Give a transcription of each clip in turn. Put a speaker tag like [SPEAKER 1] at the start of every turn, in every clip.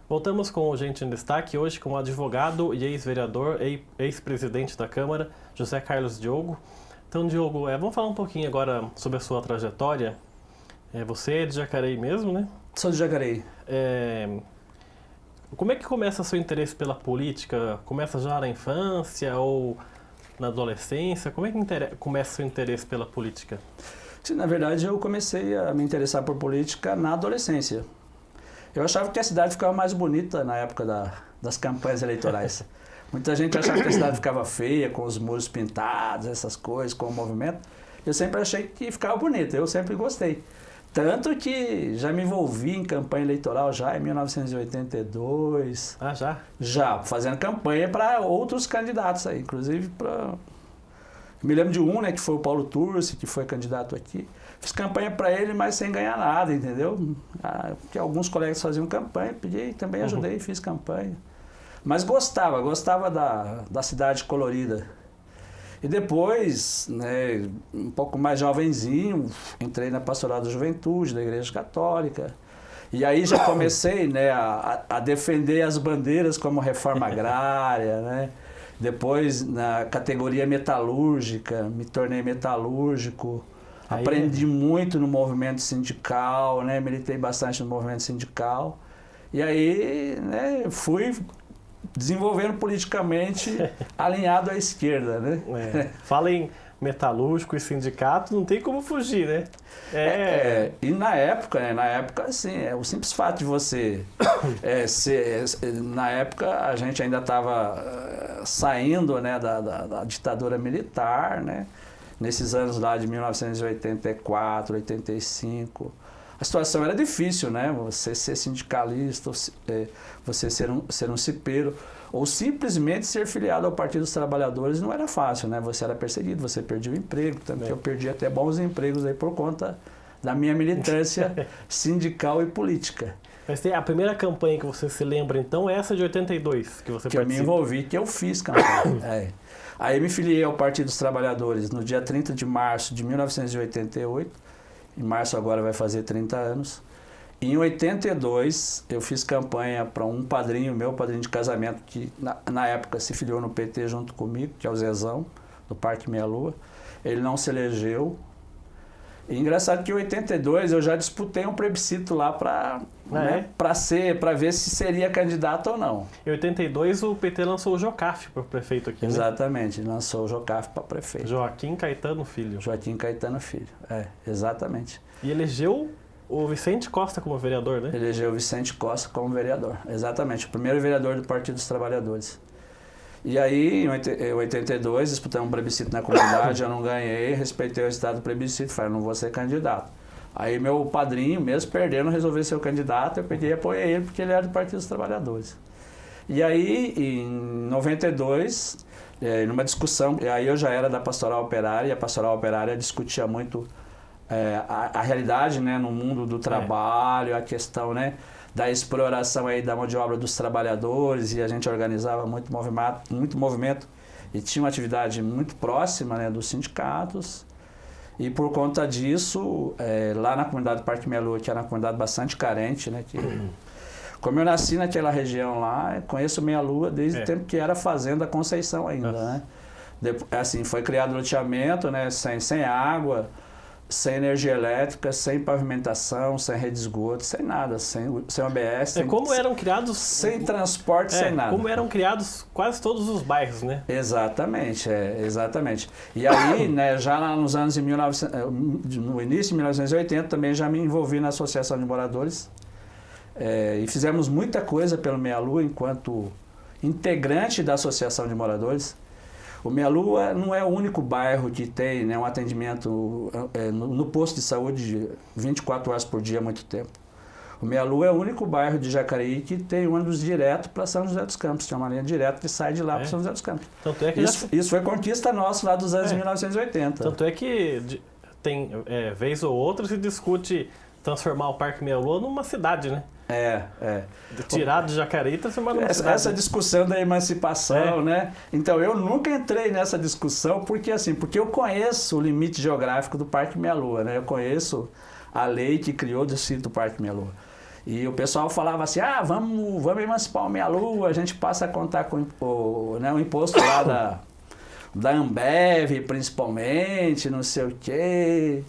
[SPEAKER 1] Voltamos com o Gente em Destaque, hoje com o advogado e ex-vereador, ex-presidente da Câmara, José Carlos Diogo. Então, Diogo, vamos falar um pouquinho agora sobre a sua trajetória. Você é de Jacareí mesmo, né?
[SPEAKER 2] Sou de Jacareí.
[SPEAKER 1] Como é que começa o seu interesse pela política? Começa já na infância ou na adolescência? Como é que começa o seu interesse pela política?
[SPEAKER 2] Sim, na verdade, eu comecei a me interessar por política na adolescência. Eu achava que a cidade ficava mais bonita na época das campanhas eleitorais. Muita gente achava que a cidade ficava feia, com os muros pintados, essas coisas, com o movimento. Eu sempre achei que ficava bonita, eu sempre gostei. Tanto que já me envolvi em campanha eleitoral já em 1982.
[SPEAKER 1] Ah, já?
[SPEAKER 2] Já, fazendo campanha para outros candidatos aí, inclusive para... Me lembro de um, né, que foi o Paulo Turci, que foi candidato aqui. Fiz campanha para ele, mas sem ganhar nada, entendeu? Porque alguns colegas faziam campanha, pedi, também ajudei, fiz campanha. Mas gostava da cidade colorida. E depois, né, um pouco mais jovenzinho, entrei na Pastoral da Juventude, da Igreja Católica. E aí já comecei, né, a defender as bandeiras como reforma agrária, né? Depois, na categoria metalúrgica, me tornei metalúrgico. Aprendi muito no movimento sindical, né? Militei bastante no movimento sindical. E aí, né, fui desenvolvendo politicamente alinhado à esquerda, né?
[SPEAKER 1] Fala em metalúrgico e sindicato, não tem como fugir, né?
[SPEAKER 2] E na época, assim, o simples fato de você na época a gente ainda estava saindo, né, da ditadura militar, né? Nesses anos lá de 1984, 85, a situação era difícil, né? Você ser sindicalista, você ser um cipeiro, ou simplesmente ser filiado ao Partido dos Trabalhadores não era fácil, né? Você era perseguido, você perdia o emprego, tanto que eu perdi até bons empregos aí por conta da minha militância sindical e política.
[SPEAKER 1] Mas tem a primeira campanha que você se lembra, então, é essa de 82, que você participa?
[SPEAKER 2] Eu me envolvi, que eu fiz campanha. Aí me filiei ao Partido dos Trabalhadores no dia 30 de março de 1988. Em março agora vai fazer 30 anos. Em 82, eu fiz campanha para um padrinho meu, padrinho de casamento, que na época se filiou no PT junto comigo, que é o Zezão, do Parque Meia Lua. Ele não se elegeu. E engraçado que em 82 eu já disputei um plebiscito lá para ver se seria candidato ou não.
[SPEAKER 1] Em 82 o PT lançou o Jocafe para prefeito aqui, né?
[SPEAKER 2] Exatamente, lançou o Jocafe para prefeito.
[SPEAKER 1] Joaquim Caetano Filho.
[SPEAKER 2] Joaquim Caetano Filho, exatamente.
[SPEAKER 1] E elegeu o Vicente Costa como vereador, né?
[SPEAKER 2] Elegeu o Vicente Costa como vereador, exatamente, o primeiro vereador do Partido dos Trabalhadores. E aí, em 82, disputamos um plebiscito na comunidade, eu não ganhei, respeitei o resultado do plebiscito, falei, não vou ser candidato. Aí meu padrinho, mesmo perdendo, resolveu ser o candidato, eu peguei e apoiei ele, porque ele era do Partido dos Trabalhadores. E aí, em 92, numa discussão, aí eu já era da Pastoral Operária, e a Pastoral Operária discutia muito a realidade, né, no mundo do trabalho, a questão, né, da exploração aí da mão de obra dos trabalhadores, e a gente organizava muito movimento e tinha uma atividade muito próxima, né, dos sindicatos. E por conta disso, lá na comunidade do Parque Meia Lua, que era uma comunidade bastante carente, né, como eu nasci naquela região lá, conheço Meia Lua desde o tempo que era Fazenda Conceição ainda, né? Assim, foi criado loteamento, né, sem água, sem energia elétrica, sem pavimentação, sem rede de esgoto, sem nada, sem OBS.
[SPEAKER 1] Como eram criados...
[SPEAKER 2] Sem transporte, sem nada.
[SPEAKER 1] Como eram criados quase todos os bairros, né?
[SPEAKER 2] Exatamente, exatamente. E aí, né, já lá nos anos no início de 1980, também já me envolvi na Associação de Moradores. E fizemos muita coisa pelo Meia Lua enquanto integrante da Associação de Moradores. O Meia Lua não é o único bairro que tem, né, um atendimento no posto de saúde 24 horas por dia há muito tempo. O Meia Lua é o único bairro de Jacareí que tem ônibus direto para São José dos Campos. Tem uma linha direta que sai de lá para São José dos Campos.
[SPEAKER 1] Tanto é que
[SPEAKER 2] isso foi conquista nossa lá dos anos 1980.
[SPEAKER 1] Tanto é que tem, vez ou outra, se discute transformar o Parque Meia Lua numa cidade, né? Tirar de Jacareí e transformar numa cidade.
[SPEAKER 2] Essa discussão da emancipação, né? Então, eu nunca entrei nessa discussão porque eu conheço o limite geográfico do Parque Meia Lua, né? Eu conheço a lei que criou o distrito do Parque Meia Lua. E o pessoal falava assim, vamos emancipar o Meia-Lua, a gente passa a contar com o imposto lá da Ambev, principalmente, não sei o quê.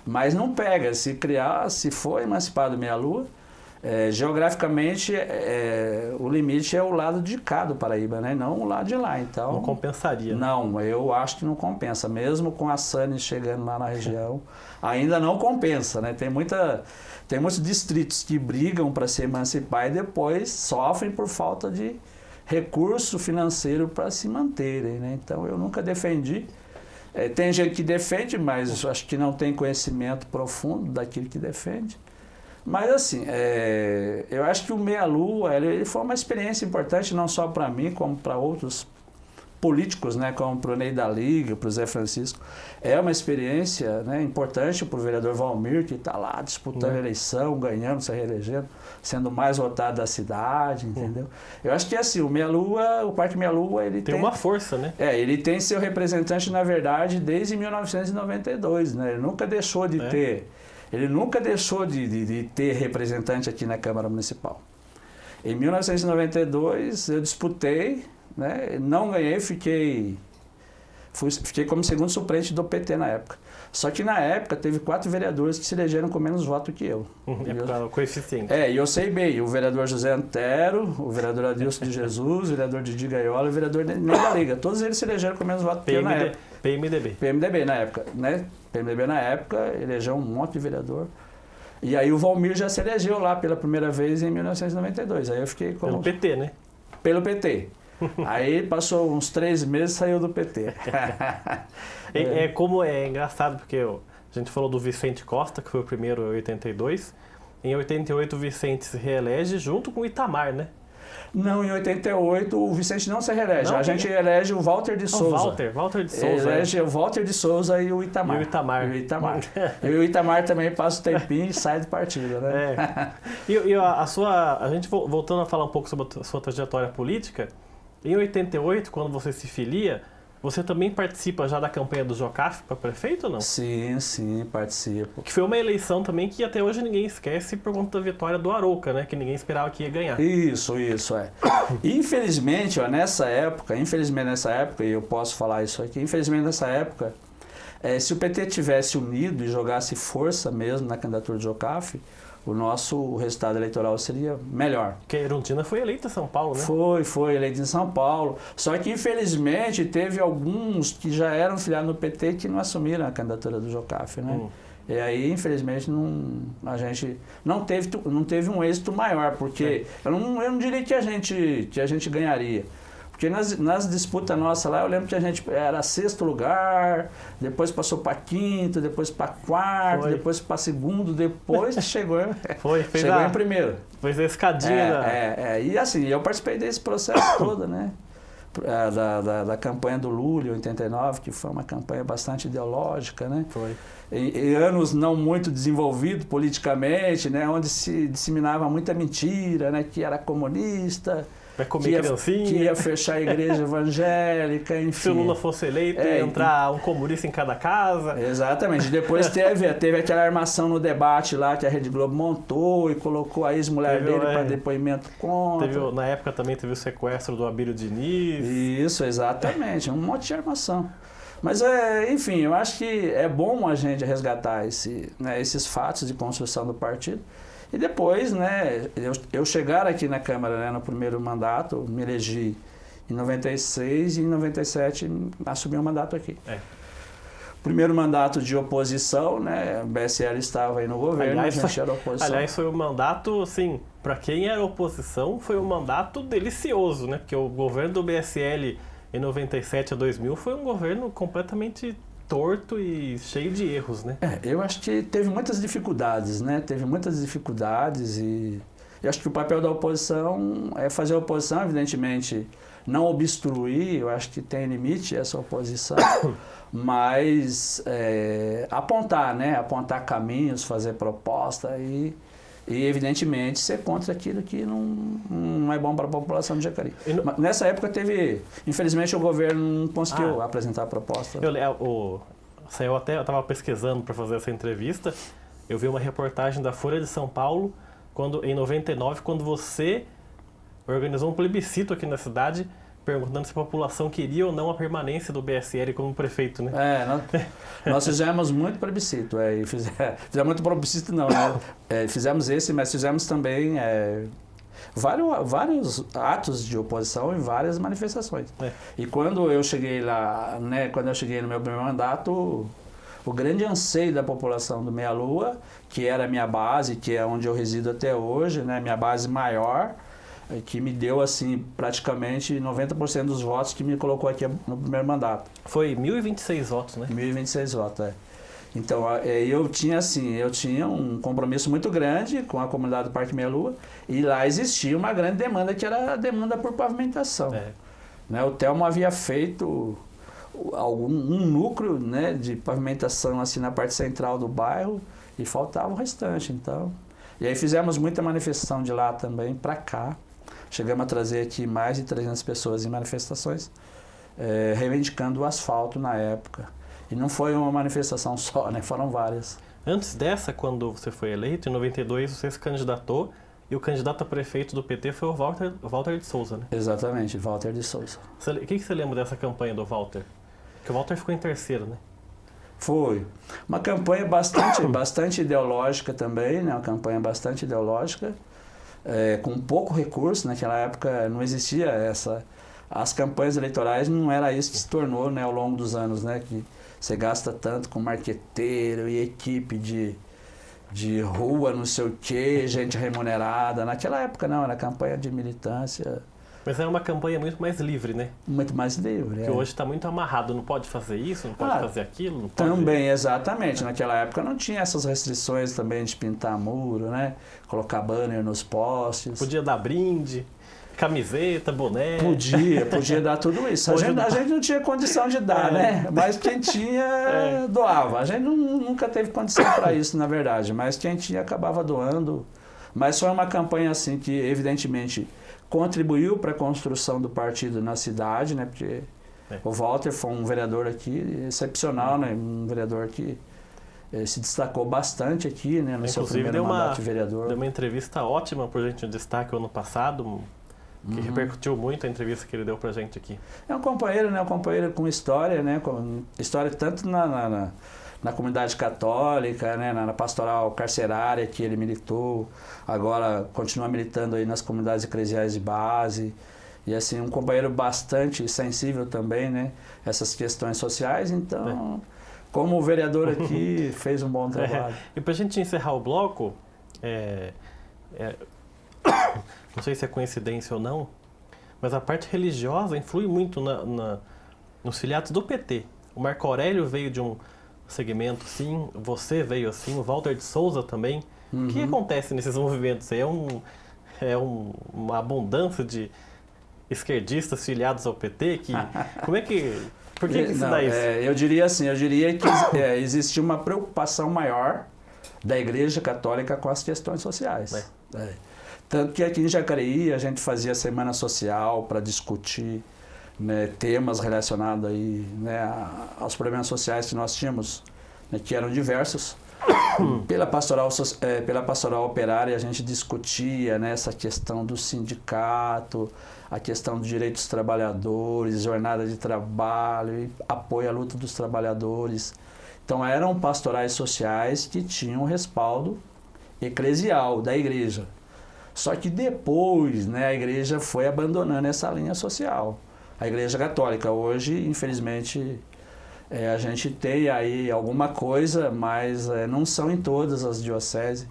[SPEAKER 2] Mas não pega, se for emancipado o Meia-Lua, geograficamente o limite é o lado de cá do Paraíba, né? Não o lado de lá. Então,
[SPEAKER 1] não compensaria.
[SPEAKER 2] Não, eu acho que não compensa. Mesmo com a SANI chegando lá na região, ainda não compensa, né? Tem muitos distritos que brigam para se emancipar e depois sofrem por falta de recurso financeiro para se manterem, né? Então eu nunca defendi. Tem gente que defende, mas acho que não tem conhecimento profundo daquilo que defende. Mas assim, eu acho que o Meia-Lua ele foi uma experiência importante não só para mim, como para outros políticos, né, como para o Ney da Liga, para o Zé Francisco. É uma experiência, né, importante para o vereador Valmir, que está lá disputando a eleição, ganhando, se reelegendo, sendo o mais votado da cidade, entendeu? Eu acho que assim, o Parque Meia-Lua, ele tem
[SPEAKER 1] uma força, né?
[SPEAKER 2] Ele tem seu representante, na verdade, desde 1992, né? Ele nunca deixou de ter... Ele nunca deixou de ter representante aqui na Câmara Municipal. Em 1992, eu disputei, né? Não ganhei, fiquei como segundo suplente do PT na época. Só que na época teve 4 vereadores que se elegeram com menos voto que eu.
[SPEAKER 1] O coeficiente.
[SPEAKER 2] E eu sei bem, o vereador José Antero, o vereador Adilson de Jesus, o vereador Didi Gaiola e o vereador Ney da Liga. Todos eles se elegeram com menos voto que eu na época. PMDB na época, né? PMDB na época elegeu um monte de vereador. E aí o Valmir já se elegeu lá pela primeira vez em 1992. Aí eu fiquei como...
[SPEAKER 1] Pelo PT, né?
[SPEAKER 2] Pelo PT. Aí passou uns 3 meses e saiu do PT.
[SPEAKER 1] Como é engraçado, porque a gente falou do Vicente Costa, que foi o primeiro em 82. Em 88 o Vicente se reelege junto com o Itamar, né?
[SPEAKER 2] Não, em 88 o Vicente não se reelege. A gente elege o Walter de Souza.
[SPEAKER 1] Walter de Souza.
[SPEAKER 2] Elege o Walter de Souza e o Itamar. E o Itamar também passa o tempinho e sai do partido, né?
[SPEAKER 1] A gente voltando a falar um pouco sobre a sua trajetória política, em 88, quando você se filia, você também participa já da campanha do Jocafe para prefeito ou não?
[SPEAKER 2] Sim, participo.
[SPEAKER 1] Que foi uma eleição também que até hoje ninguém esquece por conta da vitória do Arouca, né? Que ninguém esperava que ia ganhar.
[SPEAKER 2] Isso. Infelizmente, nessa época, e eu posso falar isso aqui, infelizmente nessa época, se o PT tivesse unido e jogasse força mesmo na candidatura do Jocafe, o nosso resultado eleitoral seria melhor.
[SPEAKER 1] Porque a Erundina foi eleita em São Paulo, né?
[SPEAKER 2] Foi eleita em São Paulo. Só que, infelizmente, teve alguns que já eram filiados no PT que não assumiram a candidatura do Jocafe, né? E aí, infelizmente, a gente não teve um êxito maior, porque eu não diria que a gente ganharia. Porque nas disputas nossas lá, eu lembro que a gente era 6º lugar, depois passou para 5º, depois para 4º, depois para 2º, depois chegou em 1º.
[SPEAKER 1] Fez a escadinha.
[SPEAKER 2] E assim, eu participei desse processo todo, né? Da campanha do Lula em 89, que foi uma campanha bastante ideológica, né?
[SPEAKER 1] Foi.
[SPEAKER 2] Em anos não muito desenvolvidos politicamente, né? Onde se disseminava muita mentira, né? Que era comunista...
[SPEAKER 1] Vai comer criancinha.
[SPEAKER 2] Que ia fechar a igreja evangélica, enfim.
[SPEAKER 1] Se o Lula fosse eleito, ia entrar um comunista em cada casa.
[SPEAKER 2] Exatamente. Depois teve aquela armação no debate lá que a Rede Globo montou e colocou a ex-mulher dele para depoimento contra.
[SPEAKER 1] Na época também teve o sequestro do Abílio Diniz.
[SPEAKER 2] Isso, exatamente. Um monte de armação. Mas, enfim, eu acho que é bom a gente resgatar esses fatos de construção do partido. E depois, né, eu chegar aqui na Câmara, né, no primeiro mandato, me elegi em 96 e em 97 assumi o mandato aqui. Primeiro mandato de oposição, né, o BSL estava aí no governo, a gente era oposição.
[SPEAKER 1] Aliás, foi um mandato, assim, para quem era oposição, foi um mandato delicioso, né, porque o governo do BSL em 97 a 2000 foi um governo completamente torto e cheio de erros, né?
[SPEAKER 2] Eu acho que teve muitas dificuldades, né? E eu acho que o papel da oposição é fazer a oposição, evidentemente, não obstruir, eu acho que tem limite essa oposição, mas apontar, né? Apontar caminhos, fazer proposta e evidentemente, ser contra aquilo que não é bom para a população de Jacareí. Nessa época infelizmente, o governo não conseguiu apresentar a proposta.
[SPEAKER 1] Eu estava pesquisando para fazer essa entrevista, eu vi uma reportagem da Folha de São Paulo em 99, quando você organizou um plebiscito aqui na cidade, perguntando se a população queria ou não a permanência do BSL como prefeito, né?
[SPEAKER 2] Nós fizemos muito plebiscito, e fizemos muito plebiscito não, né? Fizemos esse, mas fizemos também vários atos de oposição e várias manifestações. E quando eu cheguei lá, né, quando eu cheguei no meu primeiro mandato, o grande anseio da população do Meia Lua, que era a minha base, que é onde eu resido até hoje, né, minha base maior, que me deu, assim, praticamente 90% dos votos que me colocou aqui no primeiro mandato.
[SPEAKER 1] Foi 1.026 votos, né?
[SPEAKER 2] 1.026 votos, Então, eu tinha um compromisso muito grande com a comunidade do Parque Meia Lua, e lá existia uma grande demanda, que era a demanda por pavimentação. Né, o Telmo havia feito um núcleo, né, de pavimentação assim, na parte central do bairro, e faltava o restante. Então. E aí fizemos muita manifestação de lá também para cá. Chegamos a trazer aqui mais de 300 pessoas em manifestações, reivindicando o asfalto na época. E não foi uma manifestação só, né? Foram várias.
[SPEAKER 1] Antes dessa, quando você foi eleito, em 92 você se candidatou, e o candidato a prefeito do PT foi o Walter de Souza, né?
[SPEAKER 2] Exatamente, Walter de Souza.
[SPEAKER 1] O que você lembra dessa campanha do Walter? Porque o Walter ficou em terceiro, né?
[SPEAKER 2] Foi. Uma campanha bastante ideológica também, né? Uma campanha bastante ideológica, com pouco recurso. Naquela época não existia as campanhas eleitorais, não era isso que se tornou, né, ao longo dos anos, né? Que você gasta tanto com marqueteiro e equipe de rua, não sei o quê, gente remunerada. Naquela época não, era campanha de militância.
[SPEAKER 1] Mas era uma campanha muito mais livre, né?
[SPEAKER 2] Muito mais livre,
[SPEAKER 1] Porque hoje está muito amarrado, não pode fazer isso, não pode fazer aquilo. Não pode...
[SPEAKER 2] Também, exatamente. Naquela época não tinha essas restrições também de pintar muro, né? Colocar banner nos postes.
[SPEAKER 1] Podia dar brinde, camiseta, boné.
[SPEAKER 2] Podia dar tudo isso. A gente não tinha condição de dar, né? Mas quem tinha, doava. A gente nunca teve condição para isso, na verdade. Mas quem tinha acabava doando. Mas foi uma campanha assim que, evidentemente, contribuiu para a construção do partido na cidade, né? Porque o Walter foi um vereador aqui excepcional, né? Um vereador que se destacou bastante aqui, né? No seu primeiro mandato de vereador.
[SPEAKER 1] Deu uma entrevista ótima por gente de destaque o ano passado, que repercutiu muito a entrevista que ele deu pra gente aqui.
[SPEAKER 2] É um companheiro, né? Um companheiro com história, né? Com história tanto na comunidade católica, né, na pastoral carcerária que ele militou, agora continua militando aí nas comunidades eclesiais de base, e assim, um companheiro bastante sensível também, né, essas questões sociais. Então, como vereador aqui, fez um bom trabalho.
[SPEAKER 1] E para a gente encerrar o bloco, não sei se é coincidência ou não, mas a parte religiosa influi muito nos filiados do PT. O Marco Aurélio veio de um segmento assim, você veio assim, o Walter de Souza também. O que acontece nesses movimentos? Uma abundância de esquerdistas filiados ao PT? Por que se dá isso?
[SPEAKER 2] Eu diria que existia uma preocupação maior da Igreja Católica com as questões sociais. Tanto que aqui em Jacareí a gente fazia semana social para discutir, né, temas relacionados aí, né, aos problemas sociais que nós tínhamos, né, que eram diversos. Pela pastoral operária a gente discutia, né, essa questão do sindicato, a questão dos direitos dos trabalhadores, jornada de trabalho e apoio à luta dos trabalhadores. Então eram pastorais sociais que tinham respaldo eclesial da igreja. Só que depois, né, a igreja foi abandonando essa linha social. A Igreja Católica hoje, infelizmente, a gente tem aí alguma coisa, mas não são em todas as dioceses.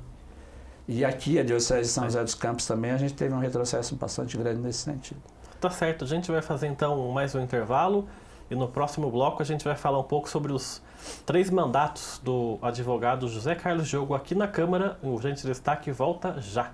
[SPEAKER 2] E aqui, a Diocese de São José dos Campos também, a gente teve um retrocesso bastante grande nesse sentido.
[SPEAKER 1] Tá certo, a gente vai fazer então mais um intervalo e no próximo bloco a gente vai falar um pouco sobre os 3 mandatos do advogado José Carlos Diogo aqui na Câmara. O Urgente Destaque volta já.